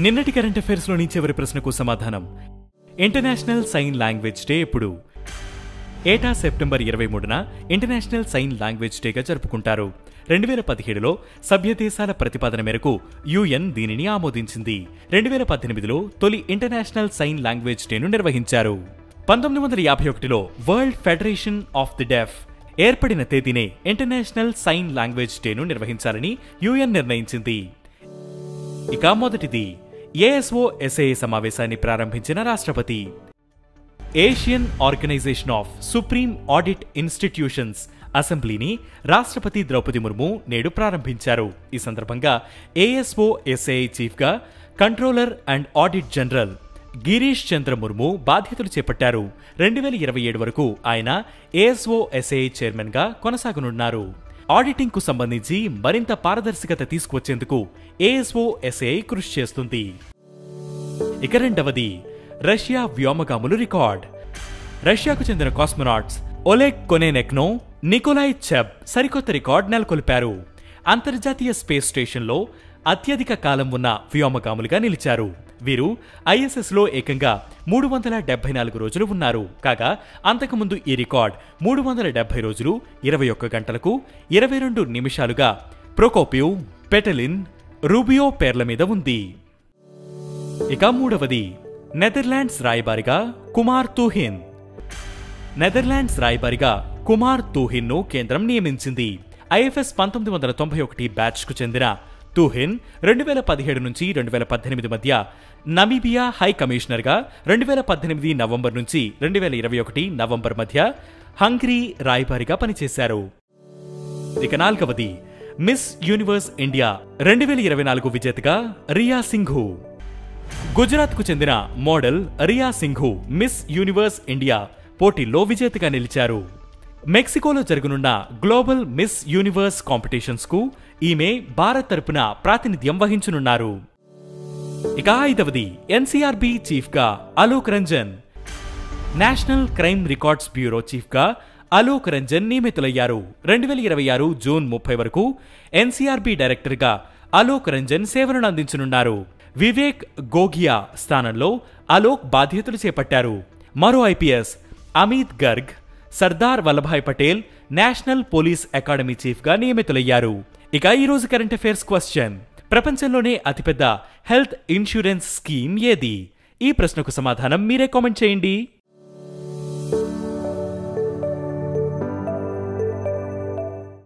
నిన్నటి కరెంట్ అఫైర్స్లోని చివరి ప్రశ్నకు సమాధానం. ఇంటర్నేషనల్ సైన్ లాంగ్వేజ్ డే ఎప్పుడు? ఏటా సెప్టెంబర్ 23న ఇంటర్నేషనల్ సైన్ లాంగ్వేజ్ డేగా జరుపుకుంటారు. 2017లో సభ్య దేశాల ప్రతిపాదన మేరకు యుఎన్ దీనిని ఆమోదించింది. 2018లో తొలి ఇంటర్నేషనల్ సైన్ లాంగ్వేజ్ డేను నిర్వహించారు. 1951లో world federation of the deaf ఏర్పడిన తేదీనే ఇంటర్నేషనల్ సైన్ లాంగ్వేజ్ డేను నిర్వహించాలని యుఎన్ నిర్ణయించింది. ఇక మొదటిది ASO/SAA సమావేశాన్ని ప్రారంభించిన రాష్ట్రపతి. Asian organization of supreme audit institutions అసెంబ్లీని రాష్ట్రపతి ద్రౌపది ముర్ము నేడు ప్రారంభించారు. ఈ సందర్భంగా ASO/SAA చీఫ్గా controller and audit general Girish Chandra Murmu బాధ్యతలు చేపట్టారు. 2027 వరకు ఆయన ASO/SAA చైర్మన్గా కొనసాగనున్నారు. ఆడిటింగ్ కు సంబంధించి మరింత పారదర్శకత తీసుకువచ్చేందుకు ASO/SAA కృషి చేస్తుంది. ఇక రెండవది రష్యా వ్యోమగాములు రికార్డ్. రష్యాకు చెందిన కాస్మోనాట్స్ ఒలెగ్ కొనెనెక్నో, నికోలాయ్ చెబ్ సరికొత్త రికార్డ్ నెలకొల్పారు. అంతర్జాతీయ స్పేస్ స్టేషన్లో అత్యధిక కాలం ఉన్న వ్యోమగాములుగా నిలిచారు. వీరు ISSలో ఏకంగా 374 రోజులు ఉన్నారు. కాగా అంతకుముందు ఈ రికార్డ్ 370 రోజులు 21 గంటలకు 22 నిమిషాలుగా ప్రొకోపివ్, పెటలిన్, రూబియో పేర్ల మీద ఉంది. ఇక మూడవది నెదర్లాండ్స్ రాయబారిగా కుమార్ తూహిన్. నెదర్లాండ్స్ రాయబారిగా కుమార్ తూహిన్ ను కేంద్రం నియమించింది. IFS 1991 బ్యాచ్ కు చెందిన తూహిన్ 2017 నుంచి 2018 మధ్య నమీబియా హై కమిషనర్ గా, 2018 నవంబర్ నుంచి 2021 నవంబర్ మధ్య హంగరీ రాయబారిగా పనిచేశారు. ఇక నాలుగవది మిస్ యూనివర్స్ ఇండియా 2024 విజేతగా రియా సింఘు. గుజరాత్ కు చెందిన model Riya Singha miss universe India పోటీల్లో విజేతగా నిలిచారు. మెక్సికోలో జరగనున్న గ్లోబల్ మిస్ యూనివర్స్ కాంపిటీషన్స్ కు ఈమె భారత్ తరపున ప్రాతినిధ్యం వహించనున్నారు. ఇక ఐదవది NCRB చీఫ్ గా Alok Ranjan. National crime records bureau chief గా అలోక్ రంజన్ నియమితులయ్యారు. 2026 జూన్ 30 వరకు NCRB డైరెక్టర్ గా అలోక్ రంజన్ సేవలను అందించనున్నారు. వివేక్ గోగియా స్థానంలో అలోక్ బాధ్యతలు చేపట్టారు. మరో IPS Amit Garg Sardar Vallabhbhai Patel national police academy chief గా నియమితులయ్యారు. ఇక ఈ రోజు కరెంట్ అఫైర్స్ క్వశ్చన్: ప్రపంచంలోనే అతిపెద్ద హెల్త్ ఇన్సూరెన్స్ స్కీమ్ ఏది? ఈ ప్రశ్నకు సమాధానం మీరే కామెంట్ చేయండి.